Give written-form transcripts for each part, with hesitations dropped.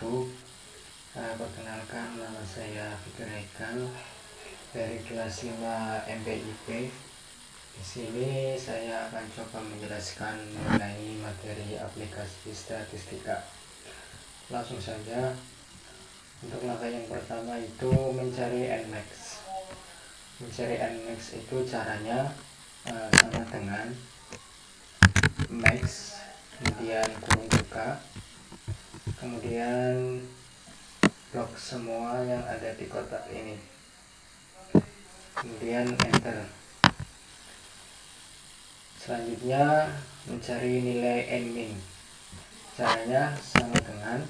wabarakatuh. Perkenalkan, nama saya Fikri Haikal dari kelas 5 MPIP. Di sini saya akan coba menjelaskan mengenai materi aplikasi statistika. Langsung saja. Untuk langkah yang pertama itu mencari Nmax. Mencari Nmax itu caranya sama dengan max, kemudian kurung buka, kemudian blok semua yang ada di kotak ini, kemudian enter. Selanjutnya mencari nilai Nmin. Caranya sama dengan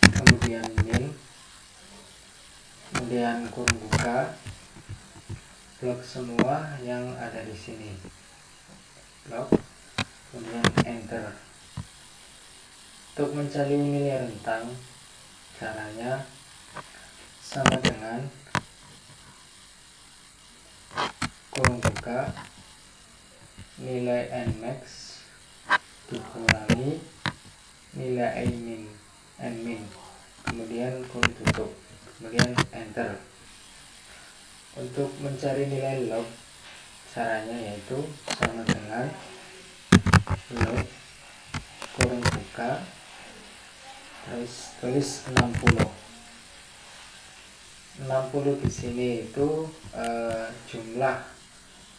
kemudian min, kemudian kurung buka, blok semua yang ada di sini, blok, kemudian enter. Untuk mencari nilai rentang, caranya sama dengan kurung buka nilai Nmax dikurangi nilai Nmin, kemudian kurung tutup, kemudian enter. Untuk mencari nilai log, caranya yaitu sama dengan log kurung buka terus tulis 60 di sini itu jumlah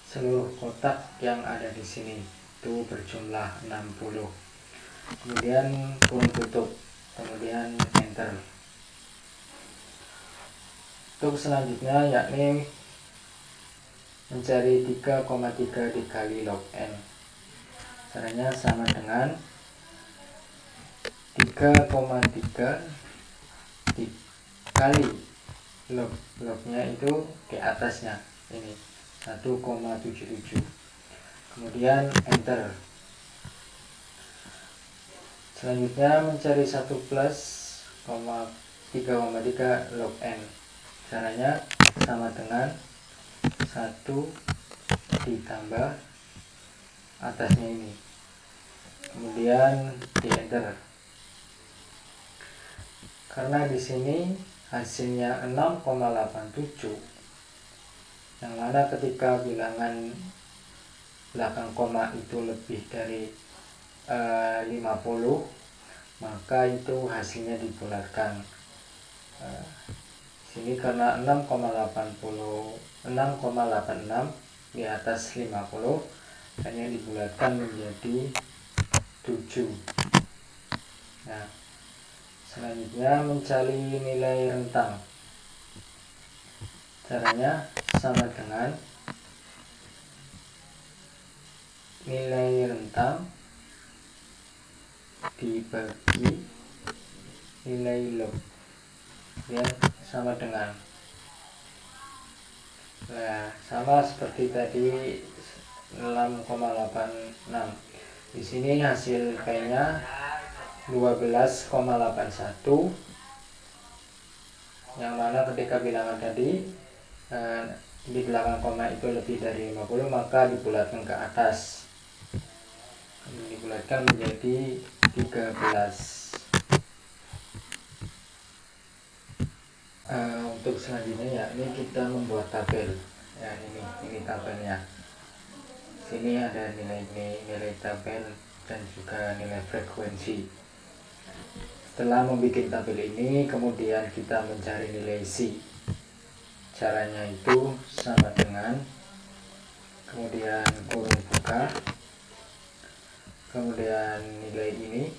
seluruh kotak yang ada di sini itu berjumlah 60. Kemudian kurung tutup, kemudian enter. Untuk selanjutnya yakni mencari 3,3 dikali log n. Caranya sama dengan 3,3 dikali lognya itu di atasnya ini 1,77, kemudian enter. Selanjutnya mencari 1 plus 3,3 log n. Caranya sama dengan 1 ditambah atasnya ini, kemudian di enter. Karena di sini hasilnya 6,87, yang mana ketika bilangan belakang koma itu lebih dari 50, maka itu hasilnya dibulatkan. Sini karena 6,86 di atas 50, hanya dibulatkan menjadi 7. Nah, selanjutnya mencari nilai rentang. Caranya sama dengan nilai rentang dibagi nilai log, ya sama dengan sama seperti tadi 6,86. Di sini hasil P-nya 12,81, yang mana ketika bilangan tadi di belakang koma itu lebih dari 50, maka dibulatkan ke atas, dibulatkan menjadi 13. Untuk selanjutnya yakni kita membuat tabel. Ya, ini tabelnya. Sini ada nilai tabel dan juga nilai frekuensi. Setelah membuat tabel ini, kemudian kita mencari nilai C. Caranya itu sama dengan kemudian kurung buka, kemudian nilai ini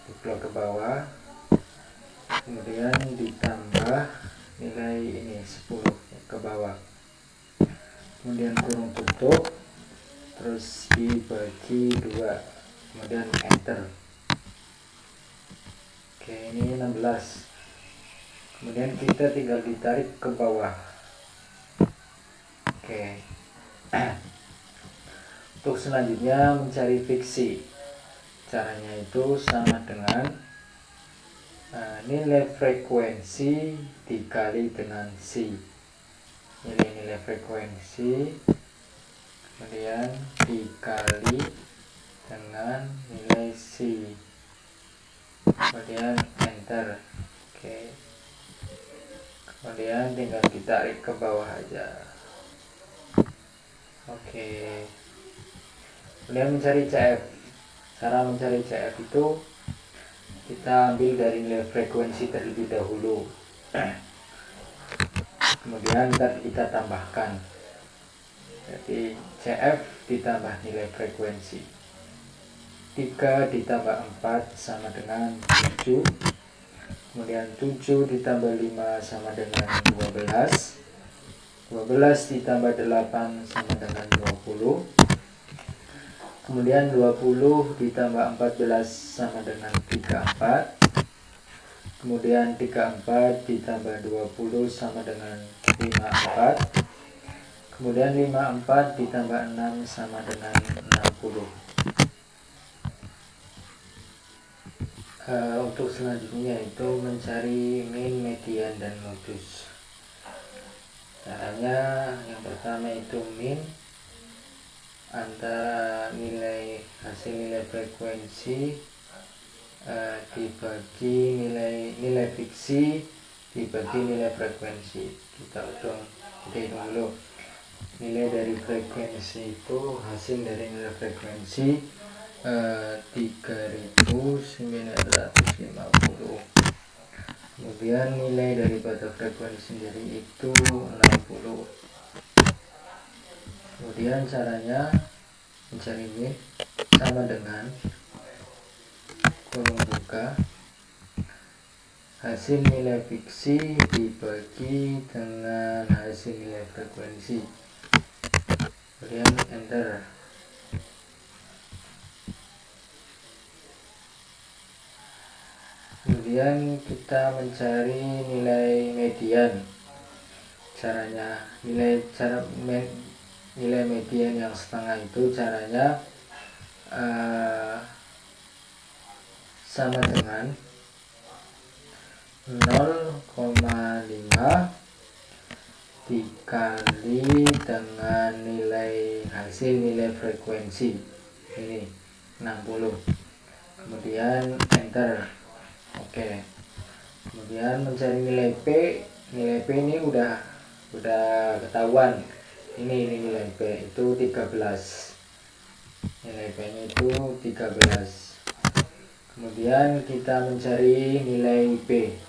di blok ke bawah, kemudian ditambah nilai ini 10 ke bawah, kemudian kurung tutup, terus dibagi 2, kemudian enter. Oke, ini 16, kemudian kita tinggal ditarik ke bawah. Oke. Untuk selanjutnya mencari fiksi. Caranya itu sama dengan nilai frekuensi dikali dengan C. Nilai frekuensi kemudian dikali dengan nilai C, kemudian enter. Oke, kemudian tinggal ditarik ke bawah aja. Oke, kemudian mencari CF. Cara mencari CF itu kita ambil dari nilai frekuensi terlebih dahulu, kemudian kita tambahkan. Jadi CF ditambah nilai frekuensi, 3 ditambah 4 sama dengan 7, kemudian 7 ditambah 5 sama dengan 12, 12 ditambah 8 sama dengan 20, kemudian 20 ditambah 14 sama dengan 34, kemudian 34 ditambah 20 sama dengan 54, kemudian 54 ditambah 6 sama dengan 60. Untuk selanjutnya itu mencari min, median, dan modus. Caranya yang pertama itu min antara hasil nilai frekuensi dibagi nilai fiksi dibagi nilai frekuensi. Kita hitung dulu. Nilai dari frekuensi itu hasil dari nilai frekuensi 3950. Kemudian nilai daripada frekuensi sendiri itu 60. Kemudian caranya mencari min sama dengan kolom buka hasil nilai fiksi dibagi dengan hasil nilai frekuensi, kemudian enter. Kemudian kita mencari nilai median. Caranya nilai median yang setengah itu caranya sama dengan 0,5 dikali dengan hasil nilai frekuensi ini 60, kemudian enter. Oke, kemudian mencari nilai P. Nilai P ini udah ketahuan. Ini nilai P itu 13. Nilai P nya itu 13. Kemudian kita mencari nilai P.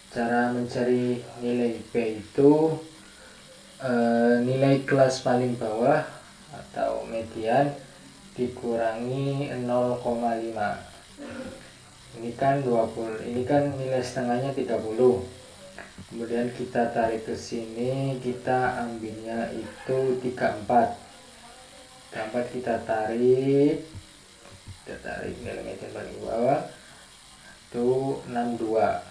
Cara mencari nilai P itu nilai kelas paling bawah atau median dikurangi 0,5. Ini kan 20, ini kan nilai setengahnya 30. Kemudian kita tarik ke sini, kita ambilnya itu 34. 34 kita tarik nilai median paling bawah itu 62.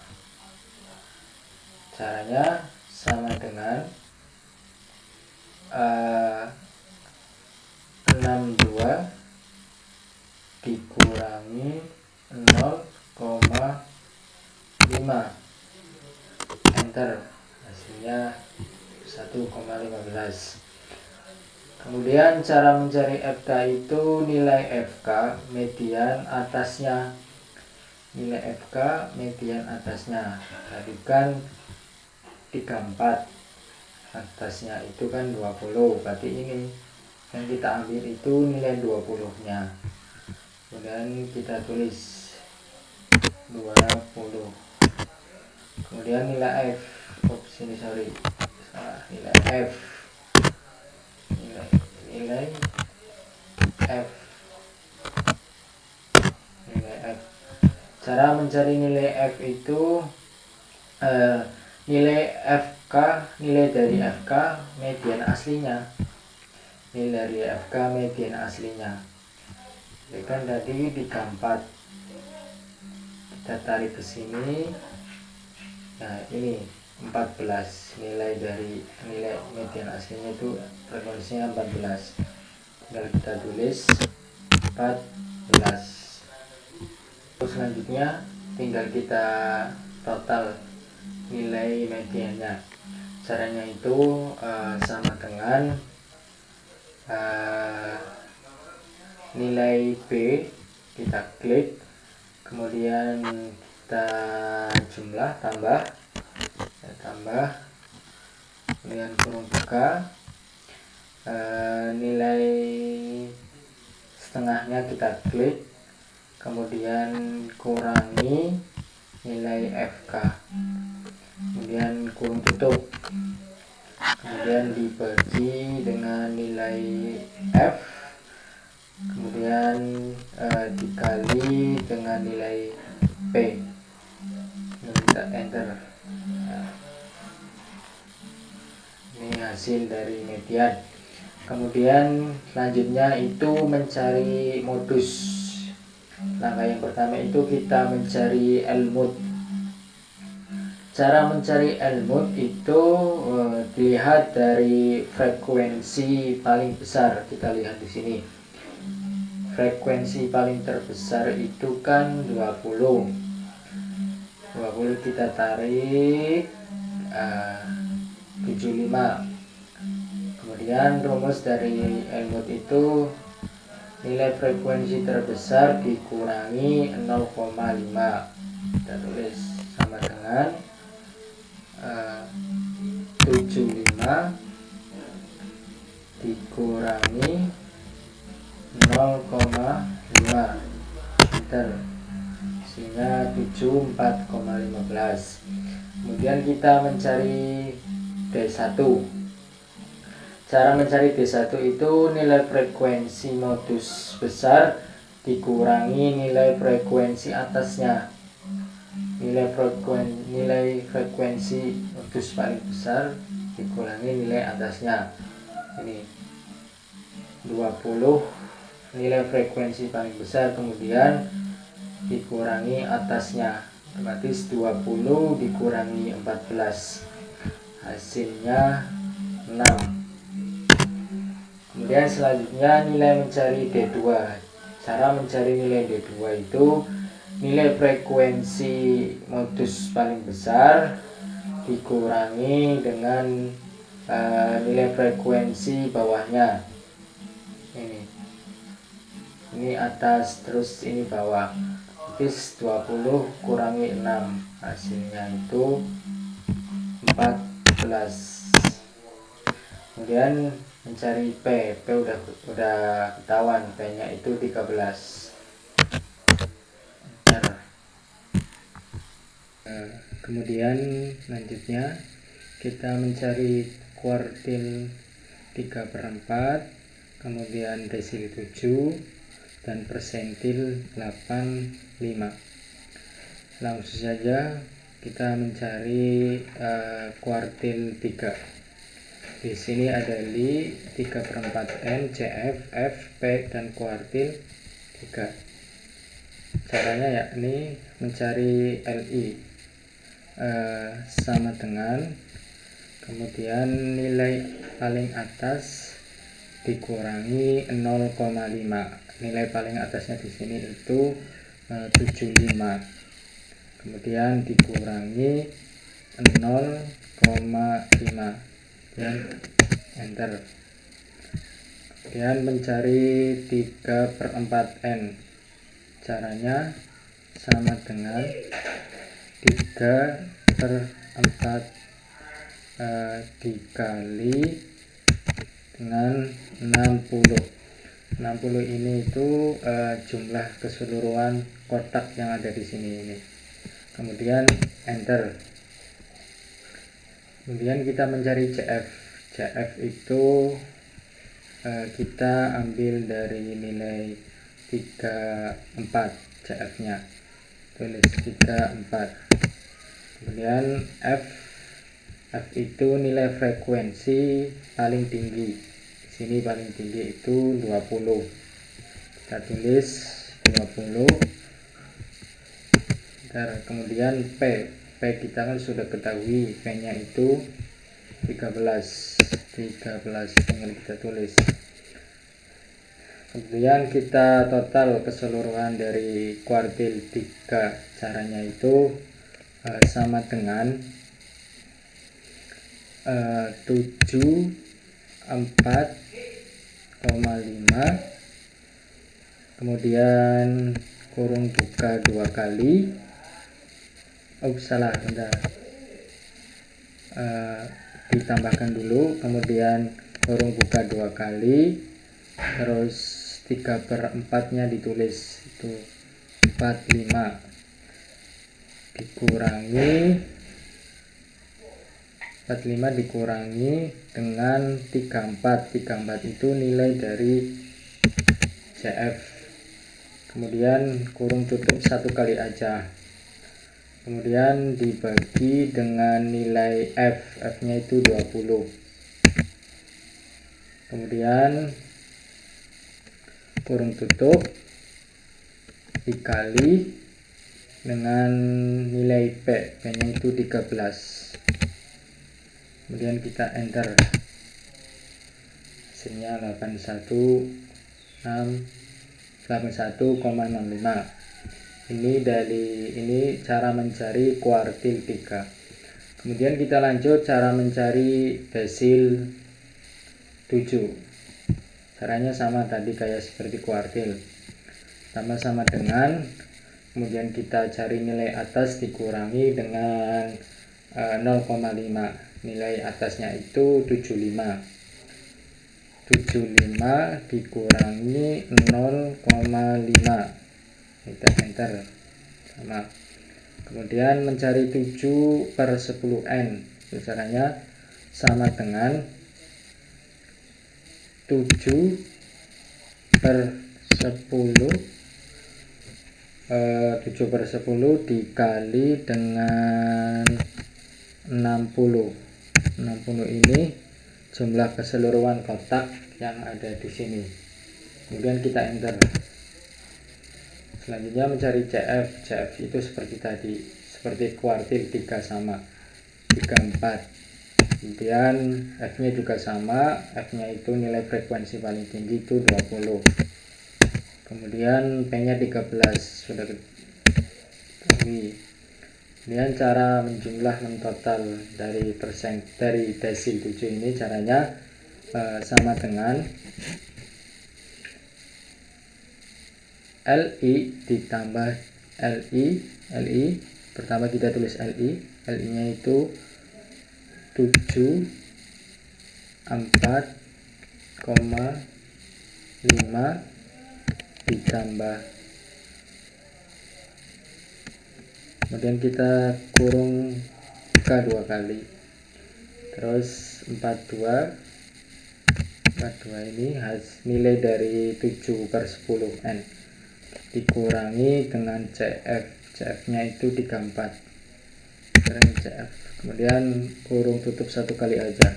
Caranya sama dengan 62 dikurangi 0,5, enter. Hasilnya 1,15. Kemudian cara mencari FK itu nilai FK median atasnya. Nilai FK median atasnya tadi kan 34, atasnya itu kan 20, berarti ini yang kita ambil itu nilai 20 nya, kemudian kita tulis 20. Kemudian nilai F, nilai F, nilai F. Cara mencari nilai F itu nilai FK, nilai dari FK median aslinya. Nilai dari FK median aslinya. Jadi kan tadi 34. Kita tarik ke sini. Nah, ini 14. Nilai median aslinya itu frekuensinya 14. Tinggal kita tulis 14. Terus selanjutnya tinggal kita total nilai mediannya. Caranya itu sama dengan nilai B, kita klik, kemudian kita jumlah tambah kemudian kurung buka, nilai setengahnya kita klik, kemudian kurangi nilai FK, kemudian kurung tutup, kemudian dibagi dengan nilai F, kemudian dikali dengan nilai P, kita enter. Ini hasil dari median. Kemudian selanjutnya itu mencari modus. Langkah yang pertama itu kita mencari L-mode. Cara mencari L-mode itu dilihat dari frekuensi paling besar. Kita lihat di sini. Frekuensi paling terbesar itu kan 20 kita tarik 75. Kemudian rumus dari L-mode itu nilai frekuensi terbesar dikurangi 0,5. Kita tulis sama dengan 75 dikurangi 0,5 meter, sehingga 74,15. Kemudian kita mencari D1. Cara mencari D1 itu nilai frekuensi modus besar dikurangi nilai frekuensi atasnya. Nilai frekuensi modus paling besar dikurangi nilai atasnya. Ini 20 nilai frekuensi paling besar, kemudian dikurangi atasnya, otomatis 20 dikurangi 14, hasilnya 6. Kemudian selanjutnya nilai mencari D2. Cara mencari nilai D2 itu nilai frekuensi modus paling besar dikurangi dengan nilai frekuensi bawahnya. Ini atas, terus ini bawah. Otomatis 20 kurangi 6, hasilnya itu 14. Kemudian mencari P udah ketahuan, P nya itu 13. Kemudian selanjutnya kita mencari kuartil 3/4, kemudian desil 7 dan persentil 85. Langsung saja kita mencari kuartil 3. Di sini ada Li 3/4 N, CF, F, P, dan kuartil 3. Caranya yakni mencari LI sama dengan, kemudian nilai paling atas dikurangi 0,5. Nilai paling atasnya di sini itu 75. Kemudian dikurangi 0,5 dan enter. Kemudian mencari 3/4 N. Caranya sama dengan 3/4 dikali dengan 60. 60 ini itu jumlah keseluruhan kotak yang ada di sini ini. Kemudian enter. Kemudian kita mencari CF. CF itu kita ambil dari nilai 34 CF nya, tulis 34. Kemudian F itu nilai frekuensi paling tinggi. Di sini paling tinggi itu 20. Kita tulis 20. Kemudian P kita kan sudah ketahui, P nya itu 13. Tinggal kita tulis. Kemudian kita total keseluruhan dari kuartil 3. Caranya itu sama dengan 74,5, kemudian kurung buka 2 kali, salah, bentar. Ditambahkan dulu, kemudian kurung buka 2 kali, terus 3/4 nya ditulis, itu 45 dikurangi 45 dengan 34 itu nilai dari CF. Kemudian kurung tutup 1 kali aja, kemudian dibagi dengan nilai F nya itu 20, kemudian kurung tutup dikali dengan nilai P nya itu 13, kemudian kita enter, hasilnya 81,65. Ini cara mencari kuartil 3. Kemudian kita lanjut cara mencari desil 7. Caranya sama tadi kayak seperti kuartil, sama-sama dengan, kemudian kita cari nilai atas dikurangi dengan 0,5. Nilai atasnya itu 75 dikurangi 0,5, kita enter, sama. Kemudian mencari 7/10n, itu caranya sama dengan 7/10 dikali dengan 60. 60 ini jumlah keseluruhan kotak yang ada di sini. Kemudian kita enter. Selanjutnya mencari CF itu seperti tadi, seperti kuartil 3 sama 34. Kemudian F nya juga sama, F nya itu nilai frekuensi paling tinggi itu 20, kemudian P nya 13, sudah ketahui. Kemudian cara menjumlah mentotal dari desil 7 ini caranya sama dengan LI ditambah LI, pertama kita tulis LI nya itu 74,5 ditambah, kemudian kita kurung buka 2 kali, terus 42 ini nilai dari 7/10n dikurangi dengan CF nya itu 34, CF, kemudian kurung tutup 1 kali aja,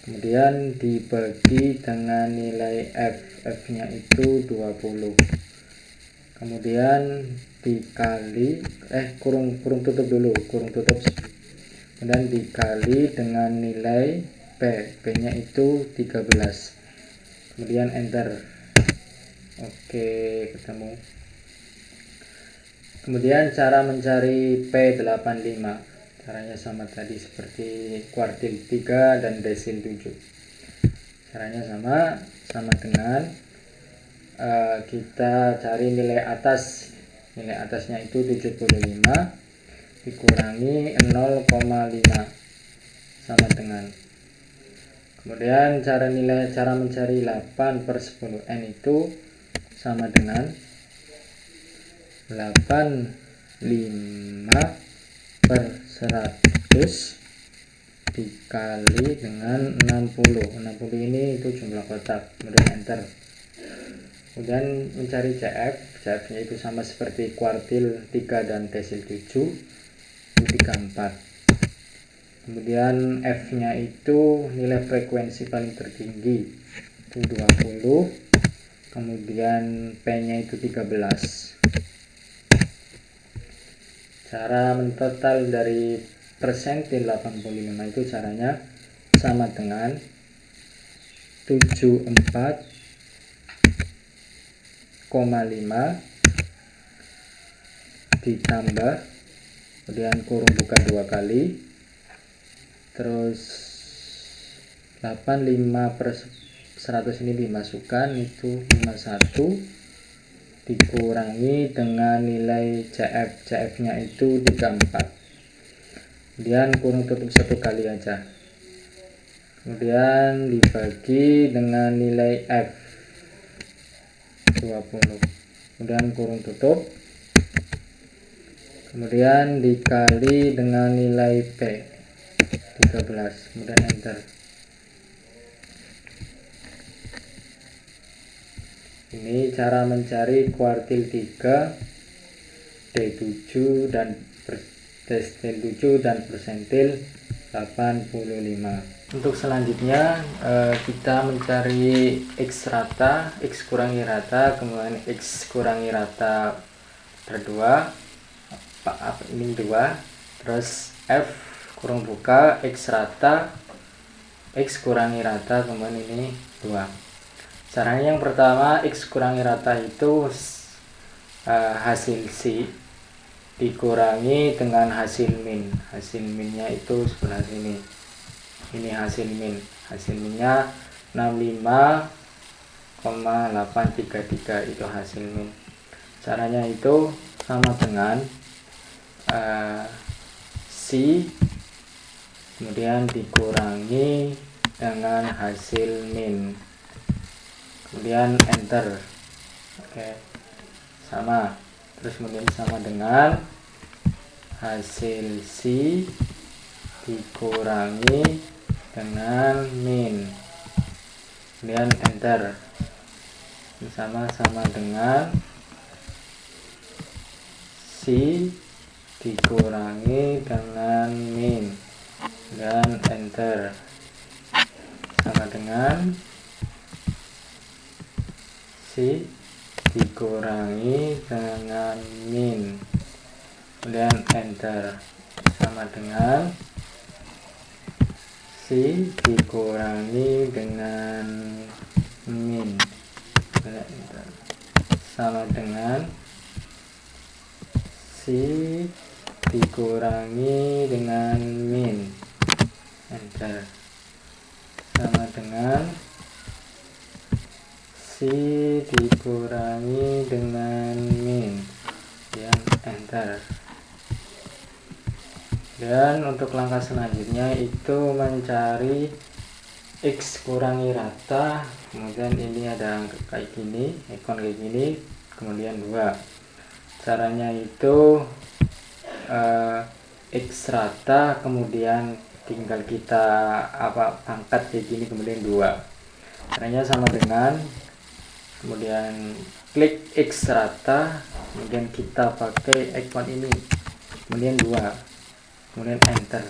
kemudian dibagi dengan nilai F nya itu 20, kemudian dikali kurung tutup dulu, kemudian dikali dengan nilai P nya itu 13, kemudian enter. Oke, ketemu. Kemudian cara mencari P85, caranya sama tadi seperti kuartil 3 dan desil 7. Caranya sama dengan kita cari nilai atasnya itu 75 dikurangi 0,5, sama dengan. Kemudian cara mencari 8/10n itu sama dengan 85/100 dikali dengan 60 ini itu jumlah kotak, kemudian enter. Kemudian mencari CF nya itu sama seperti kuartil 3 dan desil 7 itu 34, kemudian F nya itu nilai frekuensi paling tertinggi itu 20, kemudian P nya itu 13. Cara mentotal dari persentil 85 itu caranya sama dengan 74,5 ditambah, kemudian kurung buka 2 kali, terus 85/100 ini dimasukkan itu 51, dikurangi dengan nilai CF nya itu 34, kemudian kurung tutup satu kali aja, kemudian dibagi dengan nilai F 20, kemudian kurung tutup, kemudian dikali dengan nilai P 13, kemudian enter. Ini cara mencari kuartil 3 D7 dan desil 7 dan persentil 85. Untuk selanjutnya kita mencari X rata, X kurangi rata, kemudian X kurangi rata per 2, ini 2, terus F kurung buka X rata, X kurangi rata, kemudian ini 2. Caranya yang pertama, X kurangi rata itu hasil C dikurangi dengan hasil min. Hasil minnya itu sebelah sini. Ini hasil min. Hasil minnya 65,833, itu hasil min. Caranya itu sama dengan C kemudian dikurangi dengan hasil min, kemudian enter. Oke, sama, terus kemudian sama dengan hasil C dikurangi dengan min, kemudian enter. Sama dengan C dikurangi dengan min dan enter. Sama dengan C dikurangi dengan min, kemudian enter. Sama dengan C dikurangi dengan min, kemudian enter. Sama dengan C dikurangi dengan min, enter. Sama dengan C dikurangi dengan min, dan enter. Dan untuk langkah selanjutnya itu mencari X kurangi rata, kemudian ini ada kayak gini, ikon kayak gini, kemudian 2. Caranya itu X rata, kemudian tinggal kita angkat kayak gini, kemudian 2. Caranya sama dengan, kemudian klik X rata, kemudian kita pakai ikon ini, kemudian 2, kemudian enter.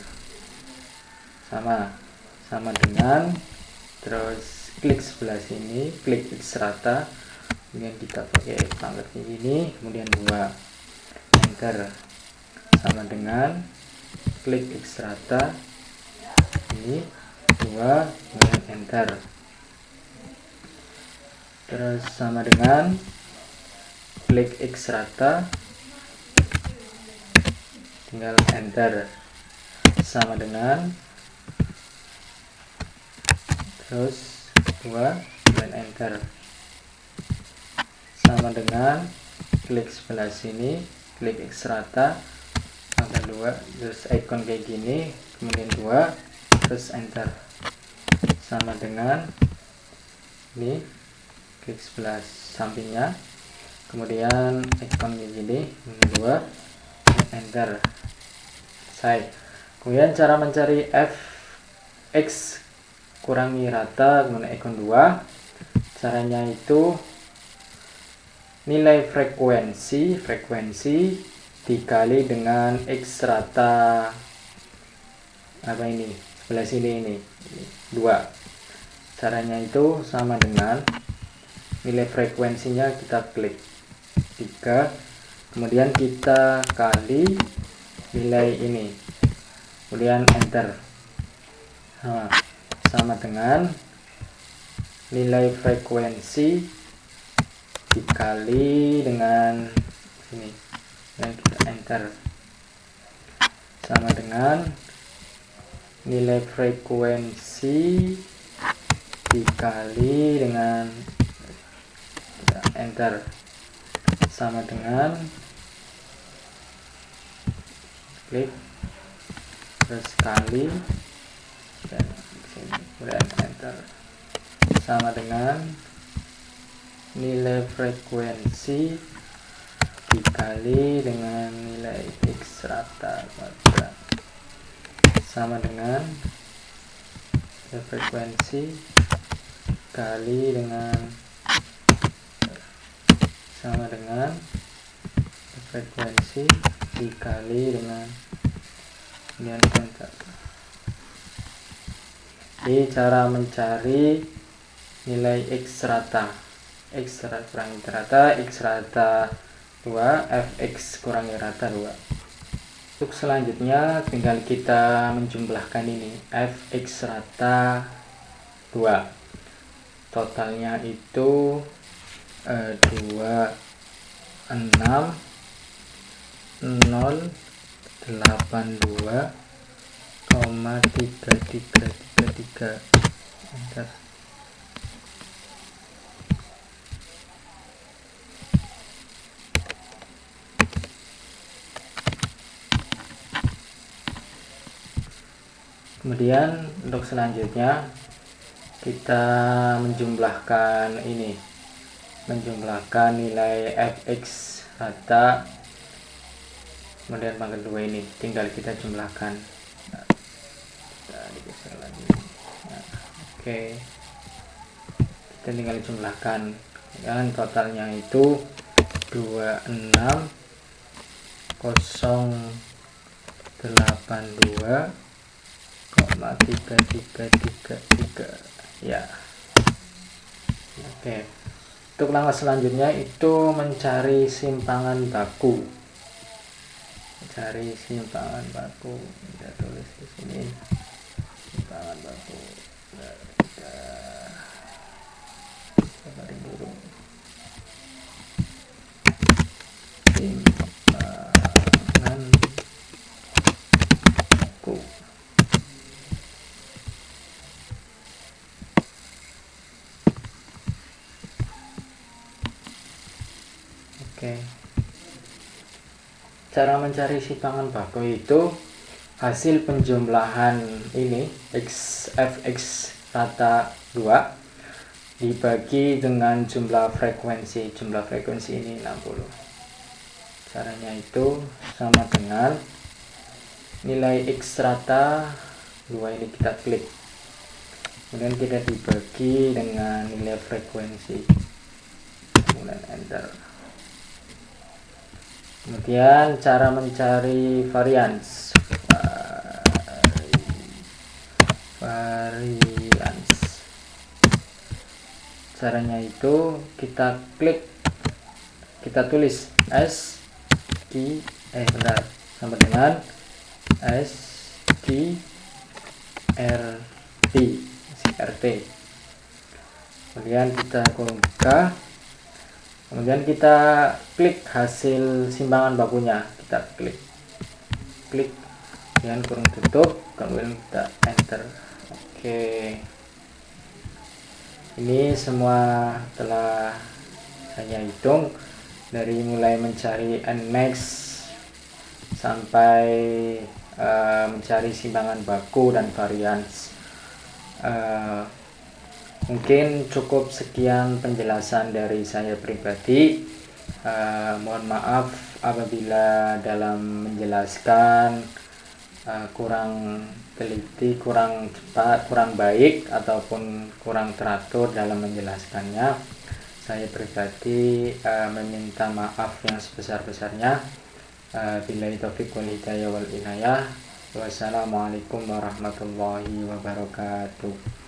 Sama dengan, terus klik sebelah sini, klik X rata, kemudian kita pakai pangkat ini, kemudian 2, enter. Sama dengan klik X rata, ini 2, kemudian enter. Terus sama dengan klik X rata, tinggal enter. Sama dengan terus 2, kemudian enter. Sama dengan klik sebelah sini, klik X rata, angka 2, terus icon kayak gini, kemudian 2, terus enter. Sama dengan ini, klik sebelah sampingnya, kemudian icon kayak gini, 2, enter. Selesai. Kemudian cara mencari F X kurangi rata, kemudian icon 2. Caranya itu nilai frekuensi dikali dengan X rata, ini sebelah sini, ini 2. Caranya itu sama dengan nilai frekuensinya kita klik 3, kemudian kita kali nilai ini, kemudian enter. Sama dengan nilai frekuensi dikali dengan ini, dan kita enter. Sama dengan nilai frekuensi dikali dengan enter. sama dengan klik terus kali dan sini kemudian enter sama dengan nilai frekuensi dikali dengan nilai X rata kuadrat sama dengan nilai frekuensi kali dengan sama dengan frekuensi dikali dengan kemudian enter. Ini cara mencari nilai X rata, X kurangi rata, X rata 2, Fx kurangi rata 2. Untuk selanjutnya tinggal kita menjumlahkan ini, Fx rata 2 totalnya itu 26.082,3333. Enter. Kemudian untuk selanjutnya kita menjumlahkan ini, menjumlahkan nilai Fx rata kemudian pangkat 2 ini tinggal kita jumlahkan. Kita digeser lagi. Oke, kita tinggal jumlahkan dan totalnya itu 26.082,3333 ya. Oke, untuk langkah selanjutnya itu mencari simpangan baku. Cari simpangan baku, kita tulis di sini simpangan baku. Simpangan baku. Oke. Cara mencari simpangan baku itu hasil penjumlahan ini Fx rata 2 dibagi dengan jumlah frekuensi. Jumlah frekuensi ini 60. Caranya itu sama dengan nilai X rata 2 ini kita klik. Kemudian kita dibagi dengan nilai frekuensi. Kemudian enter. Kemudian cara mencari varians. Caranya itu kita klik, kita tulis sama dengan RT. Kemudian kita buka. Kemudian kita klik hasil simpangan bakunya, kita klik dengan kurung tutup, kemudian kita enter. Oke, ini semua telah saya hitung dari mulai mencari Nmax sampai mencari simpangan baku dan varians. Mungkin cukup sekian penjelasan dari saya pribadi. Mohon maaf apabila dalam menjelaskan kurang teliti, kurang cepat, kurang baik, ataupun kurang teratur dalam menjelaskannya. Saya pribadi meminta maaf yang sebesar-besarnya. Billahi taufiq wal hidayah wal inayah. Wassalamualaikum warahmatullahi wabarakatuh.